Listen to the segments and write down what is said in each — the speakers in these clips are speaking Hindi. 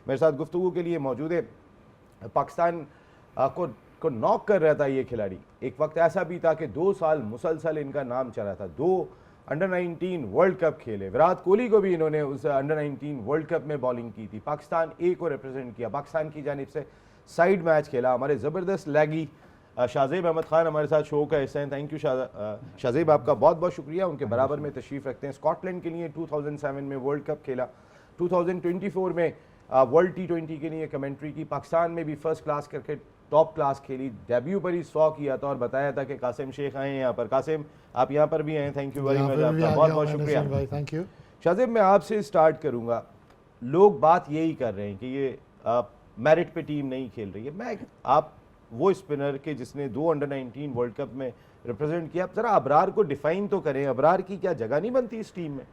मेरे साथ गुफ्तगू के लिए मौजूद है। पाकिस्तान को नॉक कर रहा था ये खिलाड़ी। एक वक्त ऐसा भी था कि 2 साल मुसलसल इनका नाम चला था, 2 अंडर 19 वर्ल्ड कप खेले, विराट कोहली को भी इन्होंने उस अंडर 19 वर्ल्ड कप में बॉलिंग की थी, पाकिस्तान ए को रिप्रेजेंट किया, पाकिस्तान की जानिब से साइड मैच खेला। हमारे ज़बरदस्त लैगी शाहजेब अहमद खान हमारे साथ शो का हिस्सा हैं। थैंक यू शाहजेब, आपका बहुत बहुत शुक्रिया। उनके बराबर में तशरीफ़ रखते हैं। स्कॉटलैंड के लिए 2007 में वर्ल्ड कप खेला, 2024 में वर्ल्ड T20 के लिए कमेंट्री की, पाकिस्तान में भी first class cricket top class खेली, डेब्यू पर ही 100 किया था और बताया था कि कासिम शेख आए हैं यहाँ पर। कासिम, आप यहाँ पर भी आए, थैंक यू वेरी मच, आपका बहुत बहुत शुक्रिया। Thank you. शाहजेब, मैं आपसे स्टार्ट करूँगा। लोग बात यही कर रहे हैं कि ये मेरिट पे टीम नहीं खेल रही है। आप वो स्पिनर के जिसने 2 अंडर 19 वर्ल्ड कप में रिप्रेजेंट किया, ज़रा अबरार को डिफाइन तो करें, अबरार की क्या जगह नहीं बनती इस टीम में?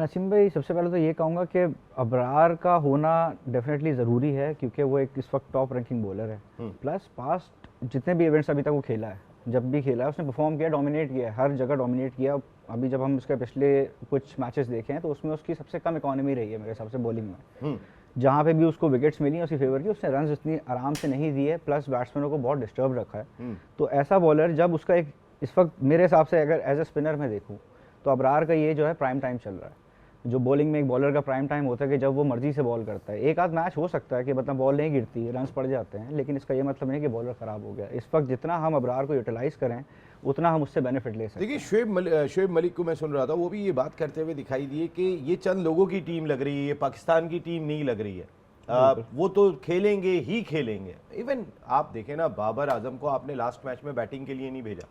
नसीम भाई, सबसे पहले तो ये कहूँगा कि अबरार का होना डेफिनेटली ज़रूरी है, क्योंकि वो एक इस वक्त टॉप रैंकिंग बॉलर है। प्लस पास्ट जितने भी इवेंट्स अभी तक वो खेला है, जब भी खेला है उसने परफॉर्म किया, डोमिनेट किया है, हर जगह डोमिनेट किया। अभी जब हम उसके पिछले कुछ मैचेस देखें तो उसमें उसकी सबसे कम इकॉनमी रही है मेरे हिसाब से बॉलिंग में। जहाँ पे भी उसको विकेट्स मिली हैं उसकी फेवर की, उसने रन इतनी आराम से नहीं दिए, प्लस बैट्समैनों को बहुत डिस्टर्ब रखा है। तो ऐसा बॉलर जब उसका एक इस वक्त मेरे हिसाब से अगर एज ए स्पिनर में देखूँ तो अबरार का ये जो है प्राइम टाइम चल रहा है। जो बॉलिंग में एक बॉलर का प्राइम टाइम होता है कि जब वो मर्जी से बॉल करता है। एक आध मैच हो सकता है कि मतलब बॉल नहीं गिरती, रन्स पड़ जाते हैं, लेकिन इसका ये मतलब नहीं कि बॉलर ख़राब हो गया। इस वक्त जितना हम अबरार को यूटिलाइज़ करें उतना हम उससे बेनिफिट ले सकते हैं। देखिए, शुएब मलिक को मैं सुन रहा था, वो भी ये बात करते हुए दिखाई दिए कि ये चंद लोगों की टीम लग रही है, ये पाकिस्तान की टीम नहीं लग रही है। वो तो खेलेंगे ही खेलेंगे। इवन आप देखें ना, बाबर आजम को आपने लास्ट मैच में बैटिंग के लिए नहीं भेजा,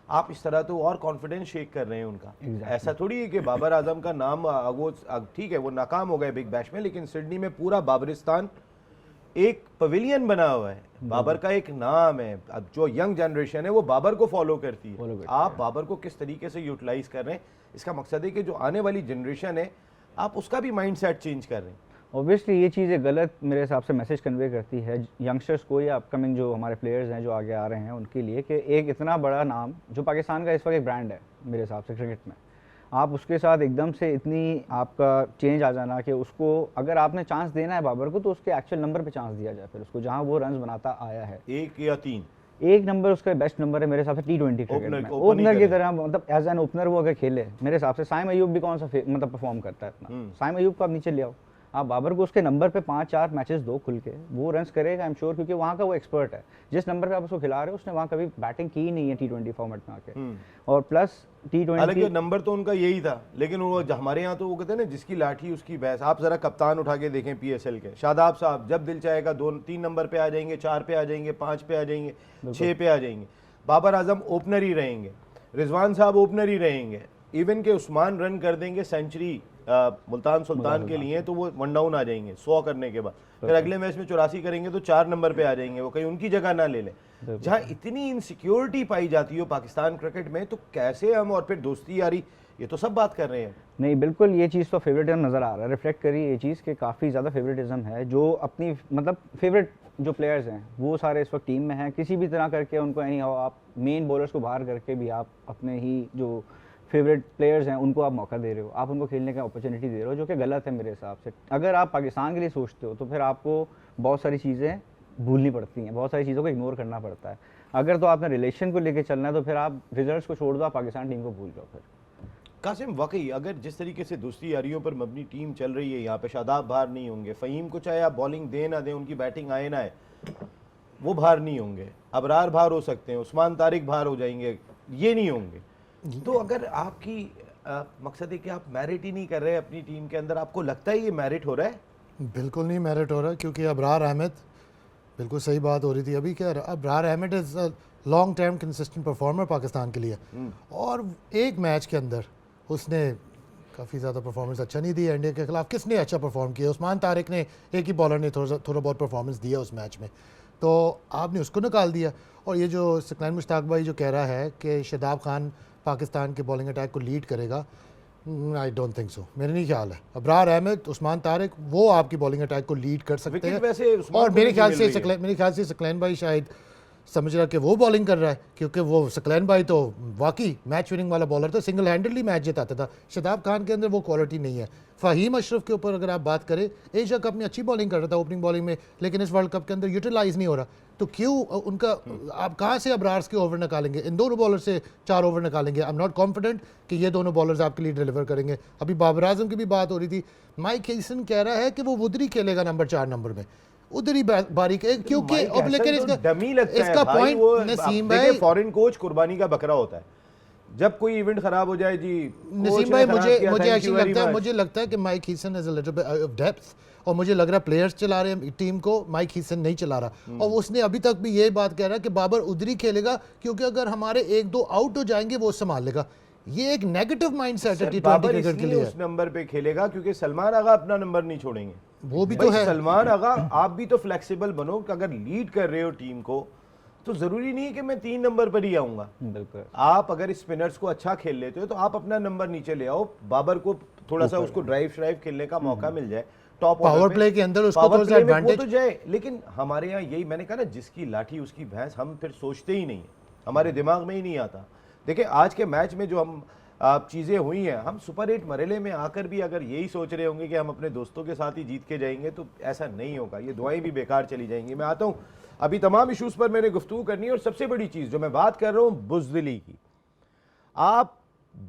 आप इस तरह तो और कॉन्फिडेंस शेक कर रहे हैं उनका। ऐसा थोड़ी है कि बाबर आजम का नाम वो ठीक है, वो नाकाम हो गए बिग बैश में, लेकिन सिडनी में पूरा बाबरिस्तान एक पवेलियन बना हुआ है, बाबर का एक नाम है। अब जो यंग जनरेशन है वो बाबर को फॉलो करती है। आप बाबर को किस तरीके से यूटिलाइज कर रहे हैं, इसका मकसद है कि जो आने वाली जनरेशन है आप उसका भी माइंड सेट चेंज कर रहे हैं। ऑब्वियसली ये चीज़ एक गलत मेरे हिसाब से मैसेज कन्वे करती है यंगस्टर्स को या अपकमिंग जो हमारे प्लेयर्स हैं जो आगे आ रहे हैं उनके लिए, कि एक इतना बड़ा नाम जो पाकिस्तान का इस वक्त एक ब्रांड है मेरे हिसाब से क्रिकेट में, आप उसके साथ एकदम से इतनी आपका चेंज आ जाना कि उसको अगर आपने चांस देना है बाबर को तो उसके एक्चुअल नंबर पे चांस दिया जाए, फिर उसको जहाँ वो रन बनाता आया है। 1 या 3 एक नंबर उसका बेस्ट नंबर है मेरे हिसाब से T20 क्रिकेट में, ओपनर की तरह, मतलब एज एन ओपनर वो अगर खेले मेरे हिसाब से। साइम अयूब भी कौन सा मतलब परफॉर्म करता है इतना, साइम अयूब को आप नीचे ले आओ, आप बाबर को उसके नंबर पे 5-4 मैचेस दो खुल के, वो रन्स करेगा आई एम श्योर, क्योंकि वहाँ का वो एक्सपर्ट है। जिस नंबर पे आप उसको खिला रहे हो उसने वहाँ कभी बैटिंग की नहीं है T20 फॉर्मेट में आके। और प्लस T20 हालांकि नंबर तो उनका यही था, लेकिन वो हमारे यहाँ तो वो कहते हैं ना, जिसकी लाठी उसकी भैंस। आप जरा कप्तान उठा के देखें PSL के, शादाब साहब जब दिल चाहेगा 2-3 नंबर पे आ जाएंगे, 4 पे आ जाएंगे, 5 पे आ जाएंगे, 6 पे आ जाएंगे। बाबर आजम ओपनर ही रहेंगे, रिजवान साहब ओपनर ही रहेंगे, इवन के उस्मान रन कर देंगे सेंचुरी मुल्तान सुल्तान के लिए, तो वो 1 डाउन आ जाएंगे 100 करने के बाद, फिर अगले मैच में 84 करेंगे तो 4 नंबर पे आ जाएंगे, वो कहीं उनकी जगह ना ले लें। जहाँ इतनी इनसिक्योरिटी पाई जाती हो पाकिस्तान क्रिकेट में, तो कैसे हम, और फिर दोस्ती यारी, ये तो सब बात कर रहे हैं। नहीं बिल्कुल, ये चीज़ तो फेवरेटिज्म नज़र आ रहा है, रिफ्लेक्ट करी ये चीज़ कि काफ़ी ज़्यादा फेवरेटिज्म है। जो अपनी मतलब फेवरेट जो प्लेयर्स हैं वो सारे इस वक्त टीम में हैं, किसी भी तरह करके उनको एनी हाउ आप मेन बॉलर्स को बाहर करके भी आप अपने ही जो फेवरेट प्लेयर्स हैं उनको आप मौका दे रहे हो, आप उनको खेलने का अपॉर्चुनिटी दे रहे हो, जो कि गलत है मेरे हिसाब से। अगर आप पाकिस्तान के लिए सोचते हो तो फिर आपको बहुत सारी चीज़ें भूलनी पड़ती हैं, बहुत सारी चीज़ों को इग्नोर करना पड़ता है। अगर तो आपने रिलेशन को लेकर चलना है तो फिर आप रिजल्ट्स को छोड़ दो, आप पाकिस्तान टीम को भूल जाओ। फिर कासिम, वाकई अगर जिस तरीके से दोस्ती यारियों पर मबनी टीम चल रही है, यहाँ पे शादाब बाहर नहीं होंगे, फ़हीम को चाहे आप बॉलिंग दें ना दें, उनकी बैटिंग आए ना आए, वो बाहर नहीं होंगे, अबरार बाहर हो सकते हैं, उस्मान तारिक बाहर हो जाएंगे, ये नहीं होंगे। तो अगर आपकी मकसद है कि आप मेरिट ही नहीं कर रहे अपनी टीम के अंदर, आपको लगता है ये मेरिट हो रहा है? बिल्कुल नहीं मेरिट हो रहा, क्योंकि अबरार अहमद, बिल्कुल सही बात हो रही थी अभी, क्या Abrar Ahmed is a long term consistent performer Pakistan के लिए, और एक मैच के अंदर उसने काफ़ी ज़्यादा परफॉर्मेंस अच्छा नहीं दिया इंडिया के खिलाफ। किसने अच्छा परफॉर्म किया? उस्मान तारिक ने, एक ही बॉलर ने थोड़ा बहुत परफॉर्मेंस दिया उस मैच में, तो आपने उसको निकाल दिया। और ये जो सकलैन मुश्ताक भाई जो कह रहा है कि शादाब खान पाकिस्तान के बॉलिंग अटैक को लीड करेगा, आई डोंट थिंक सो, मेरा नहीं ख्याल है। अबरार अहमद, उस्मान तारिक, वो आपकी बॉलिंग अटैक को लीड कर सकते हैं। और मेरे ख्याल से सकलैन भाई शायद समझ रहा कि वो बॉलिंग कर रहा है, क्योंकि वो सकलैन भाई तो वाकई मैच विनिंग वाला बॉलर था, सिंगल हैंडेडली मैच जिताता था। शताब खान के अंदर वो क्वालिटी नहीं है। फ़हीम अशरफ के ऊपर अगर आप बात करें, एशिया कप में अच्छी बॉलिंग कर रहा था ओपनिंग बॉलिंग में, लेकिन इस वर्ल्ड कप के अंदर यूटिलाइज नहीं हो रहा। तो क्यों उनका, आप कहाँ से अब्रार्स के ओवर निकालेंगे? इन दोनों बॉलर से 4 ओवर निकालेंगे? आई एम नॉट कॉन्फिडेंट कि ये दोनों बॉलर्स आपके लिए डिलीवर करेंगे। अभी बाबर आजम की भी बात हो रही थी, माइक हेसन कह रहा है कि वो उधर ही खेलेगा नंबर 4 नंबर में, उधर ही बारीक है, क्योंकि माइक अब लेकिन हैसन तो इसका डमी लगता है इसका भाई, पॉइंट वो नसीम देखिए, भाई, फॉरेन कोच कुर्बानी का बकरा होता है। जब कोई इवेंट खराब हो जाए जी, नसीम भाई, मुझे ऐसी लगता है, मुझे लगता है कि Mike Hesson is a little bit of depth, और मुझे लग रहा है प्लेयर्स चला रहे हैं टीम को, माइक हीसन नहीं चला रहा। और उसने अभी तक भी ये बात कह रहा है कि बाबर उधर ही खेलेगा, क्योंकि अगर हमारे 1-2 आउट हो जाएंगे वो संभाल लेगा। ये एक नेगेटिव माइंडसेट है टी20 क्रिकेट के लिए। उस नंबर पे खेलेगा क्योंकि सलमान आगा अपना नंबर नहीं छोड़ेंगे। वो भी तो है सलमान आगा, आप भी तो फ्लेक्सिबल बनो कि अगर लीड कर रहे हो टीम को तो जरूरी नहीं है कि मैं 3 नंबर पर ही आऊंगा। बिल्कुल, आप अगर स्पिनर्स को अच्छा खेल लेते हो तो आप अपना नंबर नीचे ले आओ, बाबर को थोड़ा सा उसको ड्राइव श्राइव खेलने का मौका मिल जाए, टॉप पावर प्ले के अंदर उसको थोड़ा सा एडवांटेज तो जाए। लेकिन हमारे यहाँ यही, मैंने कहा ना, जिसकी लाठी उसकी भैंस, हम फिर सोचते ही नहीं है, हमारे दिमाग में ही नहीं आता। देखिए आज के मैच में जो हम चीज़ें हुई हैं, हम सुपर 8 मरेले में आकर भी अगर यही सोच रहे होंगे कि हम अपने दोस्तों के साथ ही जीत के जाएंगे तो ऐसा नहीं होगा, ये दुआएं भी बेकार चली जाएंगी। मैं आता हूँ, अभी तमाम इश्यूज़ पर मैंने गुफ्तगू करनी है, और सबसे बड़ी चीज़ जो मैं बात कर रहा हूँ बुज़दिली की। आप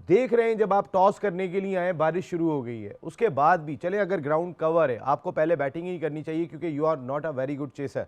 देख रहे हैं जब आप टॉस करने के लिए आए, बारिश शुरू हो गई है, उसके बाद भी चले अगर ग्राउंड कवर है, आपको पहले बैटिंग ही करनी चाहिए क्योंकि you are not a very good chaser.